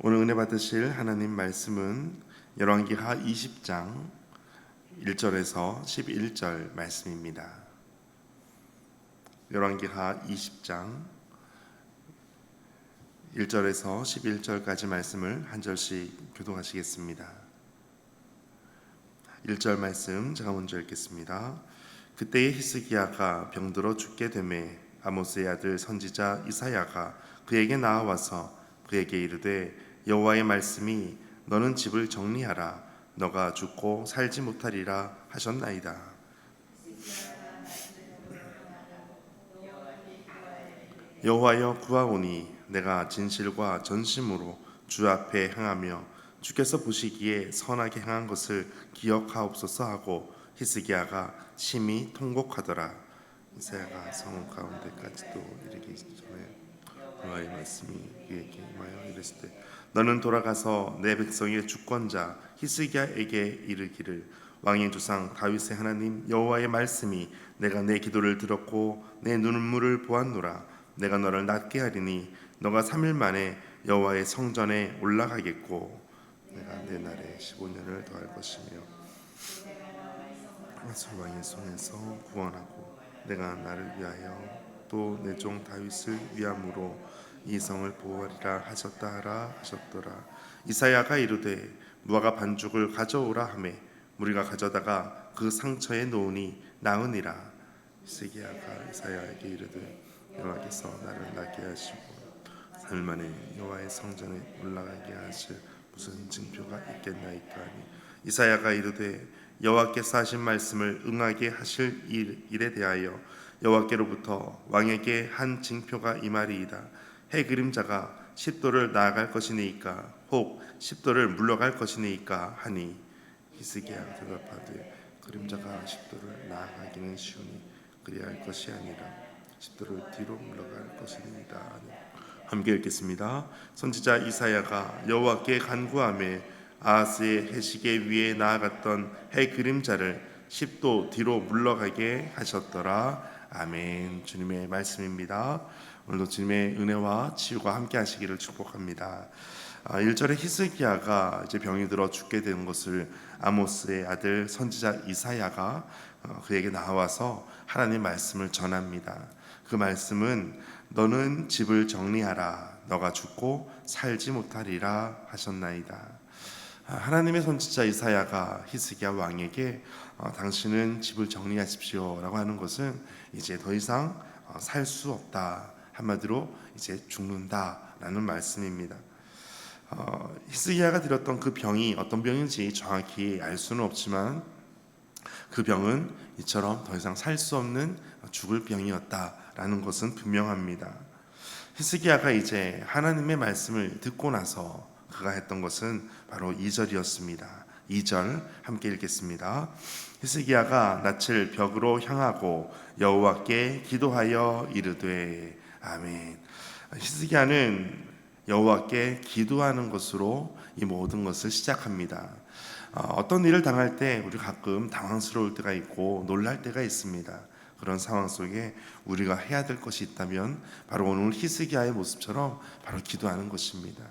오늘 은혜 받으실 하나님 말씀은 열왕기하 20장 1절에서 11절 말씀입니다. 열왕기하 20장 1절에서 11절까지 말씀을 한 절씩 교독하시겠습니다. 1절 말씀 제가 먼저 읽겠습니다. 그때에 히스기야가 병들어 죽게 되매 아모스의 아들 선지자 이사야가 그에게 나아와서 그에게 이르되 여호와의 말씀이 너는 집을 정리하라 너가 죽고 살지 못하리라 하셨나이다. 여호와여 구하오니 내가 진실과 전심으로 주 앞에 행하며 주께서 보시기에 선하게 행한 것을 기억하옵소서 하고 히스기야가 심히 통곡하더라. 이사야가 성 가운데까지도 이르기 전에 여호와의 말씀이 그에게 임하여 이르시되 너는 돌아가서 내 백성의 주권자 히스기야에게 이르기를 왕의 조상 다윗의 하나님 여호와의 말씀이 내가 내 기도를 들었고 내 눈물을 보았노라. 내가 너를 낫게 하리니 너가 3일 만에 여호와의 성전에 올라가겠고 내가 내 날에 15년을 더할 것이며 아술 왕의 손에서 구원하고 내가 나를 위하여 또 내 종 다윗을 위함으로 이 성을 보호하리라 하셨다 하셨더라. 이사야가 이르되 무화과 반죽을 가져오라 하매 무리가 가져다가 그 상처에 놓으니 나으니라. 히스기야가 이사야에게 이르되 여호와께서 나를 낫게 하시고 3일 만에 여호와의 성전에 올라가게 하실 무슨 징표가 있겠나이까 하니 이사야가 이르되 여호와께서 하신 말씀을 응하게 하실 일에 대하여 여호와께로부터 왕에게 한 징표가 임하리이다. 해 그림자가 10도를 나아갈 것이니까 혹 10도를 물러갈 것이니까 하니 히스기야가 대답하되 그림자가 10도를 나아가기는 쉬우니 그리할 것이 아니라 10도를 뒤로 물러갈 것입니다. 함께 읽겠습니다. 선지자 이사야가 여호와께 간구하며 아하스의 해시계 위에 나아갔던 해 그림자를 10도 뒤로 물러가게 하셨더라. 아멘. 주님의 말씀입니다. 오늘도 주님의 은혜와 치유가 함께 하시기를 축복합니다. 1절에 히스기야가 이제 병이 들어 죽게 된 것을 아모스의 아들 선지자 이사야가 그에게 나와서 하나님 말씀을 전합니다. 그 말씀은 너는 집을 정리하라 너가 죽고 살지 못하리라 하셨나이다. 하나님의 선지자 이사야가 히스기야 왕에게 당신은 집을 정리하십시오 라고 하는 것은 이제 더 이상 살 수 없다, 한마디로 이제 죽는다라는 말씀입니다. 히스기야가 들었던 그 병이 어떤 병인지 정확히 알 수는 없지만 그 병은 이처럼 더 이상 살 수 없는 죽을 병이었다라는 것은 분명합니다. 히스기야가 이제 하나님의 말씀을 듣고 나서 그가 했던 것은 바로 2절이었습니다. 2절 함께 읽겠습니다. 히스기야가 낯을 벽으로 향하고 여호와께 기도하여 이르되 아멘. 히스기야는 여호와께 기도하는 것으로 이 모든 것을 시작합니다. 어떤 일을 당할 때 우리 가끔 당황스러울 때가 있고 놀랄 때가 있습니다. 그런 상황 속에 우리가 해야 될 것이 있다면 바로 오늘 히스기야의 모습처럼 바로 기도하는 것입니다.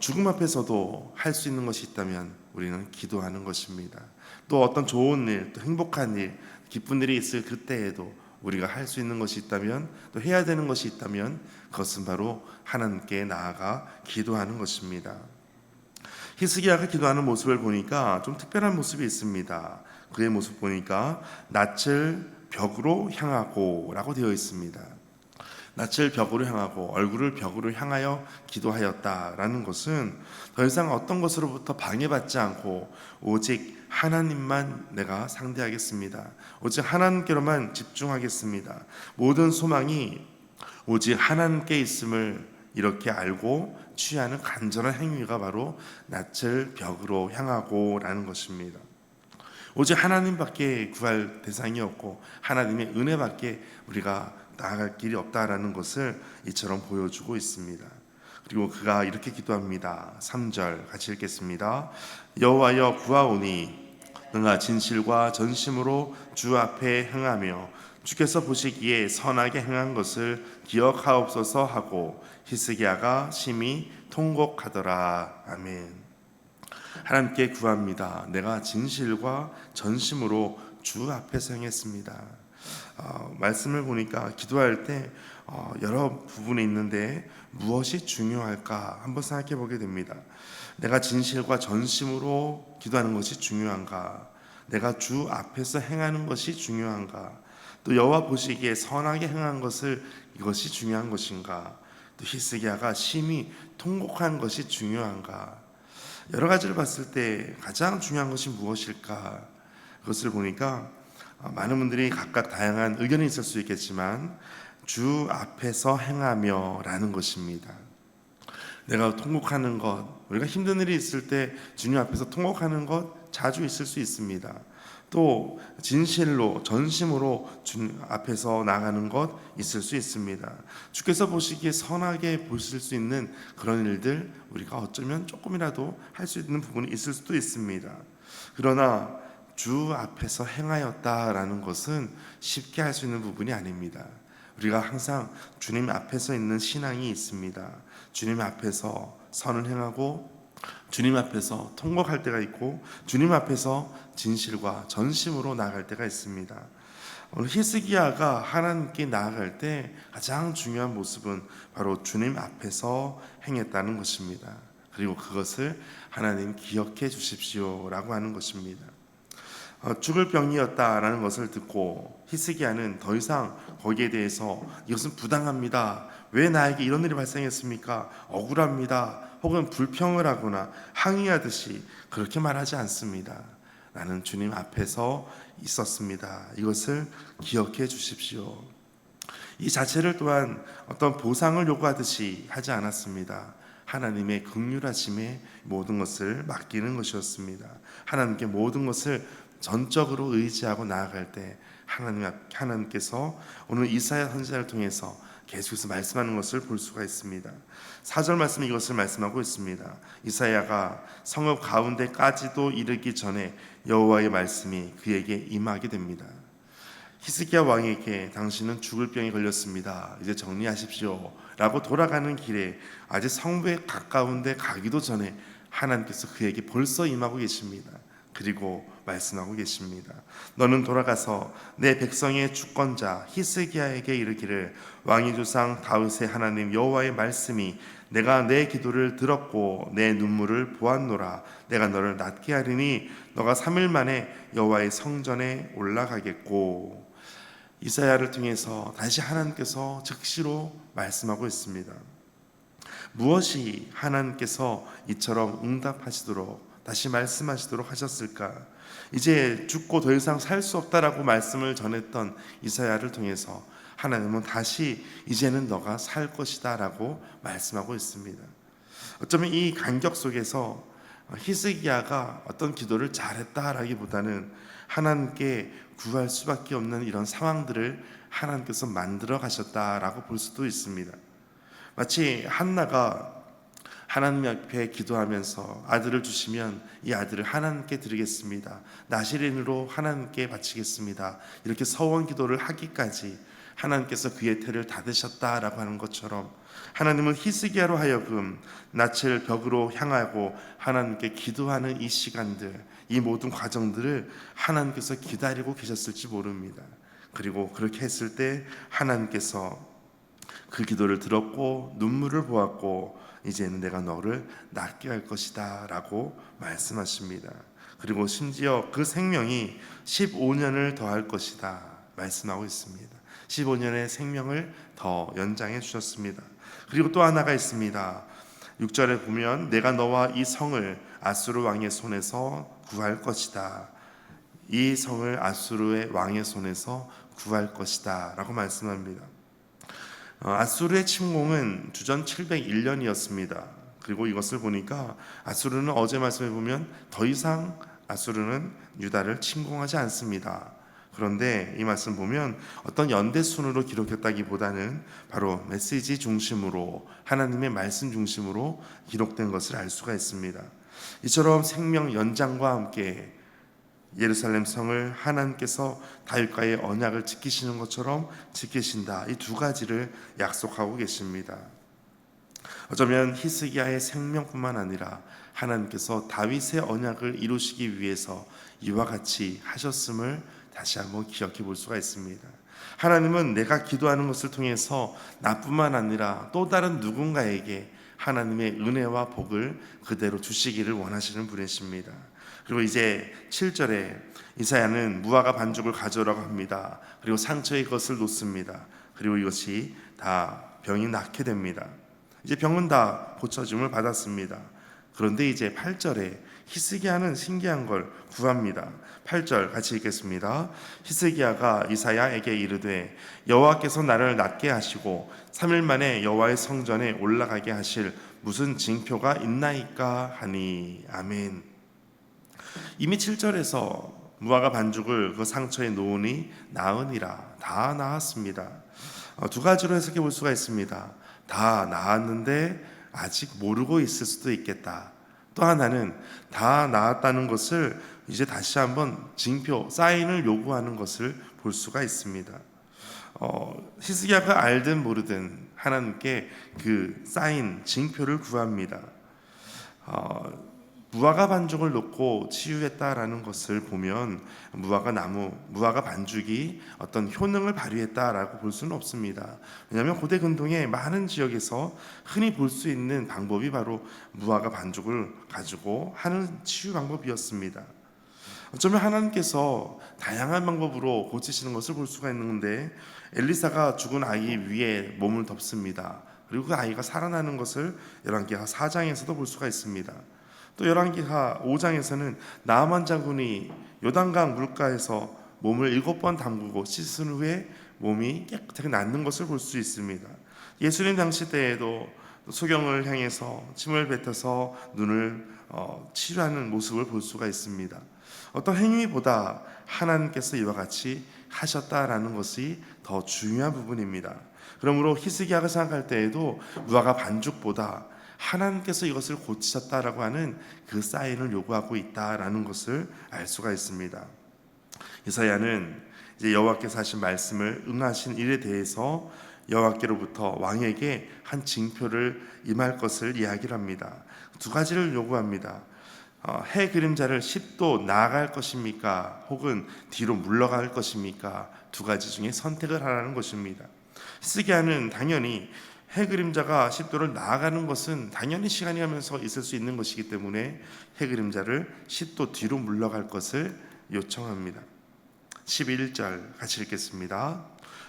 죽음 앞에서도 할 수 있는 것이 있다면 우리는 기도하는 것입니다. 또 어떤 좋은 일, 또 행복한 일, 기쁜 일이 있을 그때에도 우리가 할 수 있는 것이 있다면, 또 해야 되는 것이 있다면 그것은 바로 하나님께 나아가 기도하는 것입니다. 히스기야가 기도하는 모습을 보니까 좀 특별한 모습이 있습니다. 그의 모습 보니까 낯을 벽으로 향하고 라고 되어 있습니다. 낯을 벽으로 향하고 얼굴을 벽으로 향하여 기도하였다라는 것은 더 이상 어떤 것으로부터 방해받지 않고 오직 하나님만 내가 상대하겠습니다. 오직 하나님께로만 집중하겠습니다. 모든 소망이 오직 하나님께 있음을 이렇게 알고 취하는 간절한 행위가 바로 낯을 벽으로 향하고 라는 것입니다. 오직 하나님밖에 구할 대상이 없고 하나님의 은혜밖에 우리가 나아갈 길이 없다라는 것을 이처럼 보여주고 있습니다. 그리고 그가 이렇게 기도합니다. 3절 같이 읽겠습니다. 여호와여 구하오니 너가 진실과 전심으로 주 앞에 행하며 주께서 보시기에 선하게 행한 것을 기억하옵소서 하고 히스기야가 심히 통곡하더라. 아멘. 하나님께 구합니다. 내가 진실과 전심으로 주 앞에서 행했습니다. 말씀을 보니까 기도할 때 여러 부분이 있는데 무엇이 중요할까 한번 생각해 보게 됩니다. 내가 진실과 전심으로 기도하는 것이 중요한가? 내가 주 앞에서 행하는 것이 중요한가? 또 여호와 보시기에 선하게 행한 것을 이것이 중요한 것인가? 또 히스기야가 심히 통곡한 것이 중요한가? 여러 가지를 봤을 때 가장 중요한 것이 무엇일까? 그것을 보니까 많은 분들이 각각 다양한 의견이 있을 수 있겠지만 주 앞에서 행하며 라는 것입니다. 내가 통곡하는 것, 우리가 힘든 일이 있을 때 주님 앞에서 통곡하는 것 자주 있을 수 있습니다. 또 진실로 전심으로 주님 앞에서 나가는 것 있을 수 있습니다. 주께서 보시기에 선하게 보실 수 있는 그런 일들 우리가 어쩌면 조금이라도 할 수 있는 부분이 있을 수도 있습니다. 그러나 주 앞에서 행하였다라는 것은 쉽게 할 수 있는 부분이 아닙니다. 우리가 항상 주님 앞에서 있는 신앙이 있습니다. 주님 앞에서 선을 행하고 주님 앞에서 통곡할 때가 있고 주님 앞에서 진실과 전심으로 나아갈 때가 있습니다. 오늘 히스기야가 하나님께 나아갈 때 가장 중요한 모습은 바로 주님 앞에서 행했다는 것입니다. 그리고 그것을 하나님 기억해 주십시오라고 하는 것입니다. 죽을 병이었다라는 것을 듣고 히스기야는 더 이상 거기에 대해서 이것은 부당합니다. 왜 나에게 이런 일이 발생했습니까? 억울합니다. 혹은 불평을 하거나 항의하듯이 그렇게 말하지 않습니다. 나는 주님 앞에서 있었습니다. 이것을 기억해 주십시오. 이 자체를 또한 어떤 보상을 요구하듯이 하지 않았습니다. 하나님의 긍휼하심에 모든 것을 맡기는 것이었습니다. 하나님께 모든 것을 전적으로 의지하고 나아갈 때 하나님께서 오늘 이사야 선지자를 통해서 계속해서 말씀하는 것을 볼 수가 있습니다. 4절 말씀이 이것을 말씀하고 있습니다. 이사야가 성읍 가운데까지도 이르기 전에 여호와의 말씀이 그에게 임하게 됩니다. 히스기야 왕에게 당신은 죽을 병이 걸렸습니다. 이제 정리하십시오 라고 돌아가는 길에 아직 성부에 가까운데 가기도 전에 하나님께서 그에게 벌써 임하고 계십니다. 그리고 말씀하고 계십니다. 너는 돌아가서 내 백성의 주권자 히스기야에게 이르기를 왕의 조상 다윗의 하나님 여호와의 말씀이 내가 내 기도를 들었고 내 눈물을 보았노라. 내가 너를 낫게 하리니 너가 3일 만에 여호와의 성전에 올라가겠고. 이사야를 통해서 다시 하나님께서 즉시로 말씀하고 있습니다. 무엇이 하나님께서 이처럼 응답하시도록 다시 말씀하시도록 하셨을까? 이제 죽고 더 이상 살 수 없다라고 말씀을 전했던 이사야를 통해서 하나님은 다시 이제는 너가 살 것이다 라고 말씀하고 있습니다. 어쩌면 이 간격 속에서 히스기야가 어떤 기도를 잘했다라기보다는 하나님께 구할 수밖에 없는 이런 상황들을 하나님께서 만들어 가셨다라고 볼 수도 있습니다. 마치 한나가 하나님 앞에 기도하면서 아들을 주시면 이 아들을 하나님께 드리겠습니다. 나시린으로 하나님께 바치겠습니다. 이렇게 서원 기도를 하기까지 하나님께서 그의 태를 닫으셨다라고 하는 것처럼 하나님은 히스기야로 하여금 낯을 벽으로 향하고 하나님께 기도하는 이 시간들, 이 모든 과정들을 하나님께서 기다리고 계셨을지 모릅니다. 그리고 그렇게 했을 때 하나님께서 그 기도를 들었고 눈물을 보았고 이제는 내가 너를 낫게 할 것이다 라고 말씀하십니다. 그리고 심지어 그 생명이 15년을 더할 것이다 말씀하고 있습니다. 15년의 생명을 더 연장해 주셨습니다. 그리고 또 하나가 있습니다. 6절에 보면 내가 너와 이 성을 아수르 왕의 손에서 구할 것이다. 이 성을 아수르의 왕의 손에서 구할 것이다 라고 말씀합니다. 아수르의 침공은 주전 701년이었습니다. 그리고 이것을 보니까 아수르는 어제 말씀해 보면 더 이상 아수르는 유다를 침공하지 않습니다. 그런데 이 말씀 보면 어떤 연대순으로 기록했다기보다는 바로 메시지 중심으로 하나님의 말씀 중심으로 기록된 것을 알 수가 있습니다. 이처럼 생명 연장과 함께 예루살렘 성을 하나님께서 다윗과의 언약을 지키시는 것처럼 지키신다. 이 두 가지를 약속하고 계십니다. 어쩌면 히스기야의 생명뿐만 아니라 하나님께서 다윗의 언약을 이루시기 위해서 이와 같이 하셨음을 다시 한번 기억해 볼 수가 있습니다. 하나님은 내가 기도하는 것을 통해서 나뿐만 아니라 또 다른 누군가에게 하나님의 은혜와 복을 그대로 주시기를 원하시는 분이십니다. 그리고 이제 7절에 이사야는 무화과 반죽을 가져오라고 합니다. 그리고 상처의 것을 놓습니다. 그리고 이것이 다 병이 낫게 됩니다. 이제 병은 다 고쳐짐을 받았습니다. 그런데 이제 8절에 히스기야는 신기한 걸 구합니다. 8절 같이 읽겠습니다. 히스기야가 이사야에게 이르되 여호와께서 나를 낫게 하시고 3일 만에 여호와의 성전에 올라가게 하실 무슨 징표가 있나이까 하니. 아멘. 이미 7절에서 무화과 반죽을 그 상처에 놓으니 나으니라, 다 나았습니다. 두 가지로 해석해 볼 수가 있습니다. 다 나았는데 아직 모르고 있을 수도 있겠다. 또 하나는 다 나았다는 것을 이제 다시 한번 징표, 사인을 요구하는 것을 볼 수가 있습니다. 히스기야가 알든 모르든 하나님께 그 사인, 징표를 구합니다. 무화과 반죽을 놓고 치유했다라는 것을 보면 무화과 반죽이 어떤 효능을 발휘했다라고 볼 수는 없습니다. 왜냐하면 고대 근동의 많은 지역에서 흔히 볼 수 있는 방법이 바로 무화과 반죽을 가지고 하는 치유 방법이었습니다. 어쩌면 하나님께서 다양한 방법으로 고치시는 것을 볼 수가 있는데, 엘리사가 죽은 아이 위에 몸을 덮습니다. 그리고 그 아이가 살아나는 것을 열왕기하 4장에서도 볼 수가 있습니다. 또 열왕기하 5장에서는 나아만 장군이 요단강 물가에서 몸을 7번 담그고 씻은 후에 몸이 깨끗하게 낫는 것을 볼 수 있습니다. 예수님 당시 때에도 소경을 향해서 침을 뱉어서 눈을 치료하는 모습을 볼 수가 있습니다. 어떤 행위보다 하나님께서 이와 같이 하셨다라는 것이 더 중요한 부분입니다. 그러므로 히스기야가 생각할 때에도 무화과 반죽보다 하나님께서 이것을 고치셨다라고 하는 그 사인을 요구하고 있다라는 것을 알 수가 있습니다. 이사야는 이제 여호와께서 하신 말씀을 응하신 일에 대해서 여호와께로부터 왕에게 한 징표를 임할 것을 이야기를 합니다. 두 가지를 요구합니다. 해 그림자를 10도 나아갈 것입니까? 혹은 뒤로 물러갈 것입니까? 두 가지 중에 선택을 하라는 것입니다. 히스기야는 당연히 해 그림자가 10도를 나아가는 것은 당연히 시간이 가면서 있을 수 있는 것이기 때문에 해 그림자를 10도 뒤로 물러갈 것을 요청합니다. 11절 같이 읽겠습니다.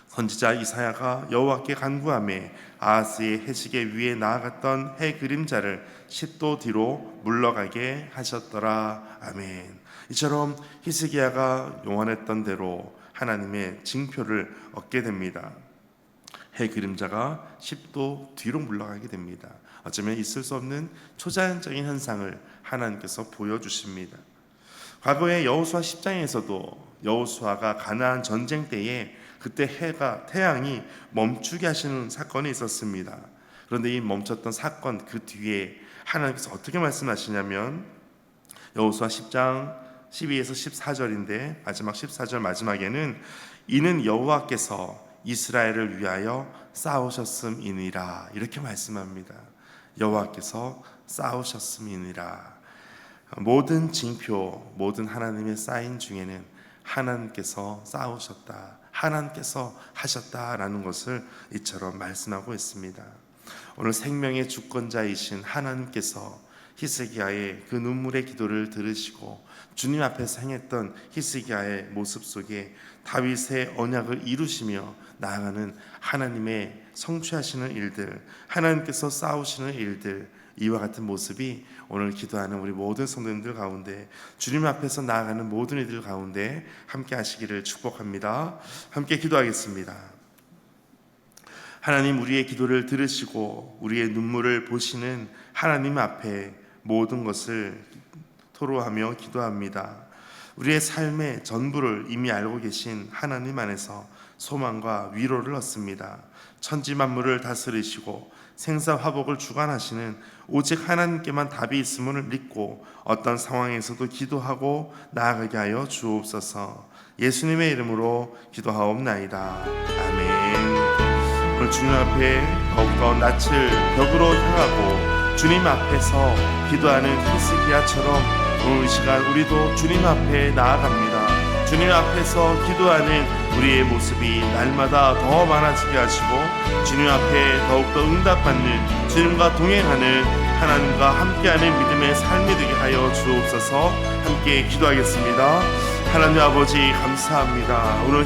선지자 이사야가 여호와께 간구하매 아하스의 해시계 위에 나아갔던 해 그림자를 10도 뒤로 물러가게 하셨더라. 아멘. 이처럼 히스기야가 요한했던 대로 하나님의 징표를 얻게 됩니다. 해 그림자가 10도 뒤로 물러가게 됩니다. 어쩌면 있을 수 없는 초자연적인 현상을 하나님께서 보여주십니다. 과거에 여호수아 10장에서도 여호수아가 가나안 전쟁 때에 그때 태양이 멈추게 하시는 사건이 있었습니다. 그런데 이 멈췄던 사건 그 뒤에 하나님께서 어떻게 말씀하시냐면 여호수아 10장 12에서 14절인데 마지막 14절 마지막에는 이는 여호와께서 이스라엘을 위하여 싸우셨음이니라 이렇게 말씀합니다. 여호와께서 싸우셨음이니라. 모든 징표, 모든 하나님의 사인 중에는 하나님께서 싸우셨다, 하나님께서 하셨다라는 것을 이처럼 말씀하고 있습니다. 오늘 생명의 주권자이신 하나님께서 히스기야의 그 눈물의 기도를 들으시고 주님 앞에서 행했던 히스기야의 모습 속에 다윗의 언약을 이루시며 나아가는 하나님의 성취하시는 일들, 하나님께서 싸우시는 일들, 이와 같은 모습이 오늘 기도하는 우리 모든 성도님들 가운데, 주님 앞에서 나아가는 모든 이들 가운데 함께 하시기를 축복합니다. 함께 기도하겠습니다. 하나님, 우리의 기도를 들으시고 우리의 눈물을 보시는 하나님 앞에 모든 것을 토로하며 기도합니다. 우리의 삶의 전부를 이미 알고 계신 하나님 안에서 소망과 위로를 얻습니다. 천지 만물을 다스리시고 생사화복을 주관하시는 오직 하나님께만 답이 있음을 믿고 어떤 상황에서도 기도하고 나아가게 하여 주옵소서. 예수님의 이름으로 기도하옵나이다. 아멘. 오늘 주님 앞에 더욱더 낯을 벽으로 향하고 주님 앞에서 기도하는 히스기야처럼 오늘 이 시간 우리도 주님 앞에 나아갑니다. 주님 앞에서 기도하는 우리의 모습이 날마다 더 많아지게 하시고 주님 앞에 더욱더 응답받는, 주님과 동행하는, 하나님과 함께하는 믿음의 삶이 되게 하여 주옵소서. 함께 기도하겠습니다. 하나님 아버지 감사합니다. 오늘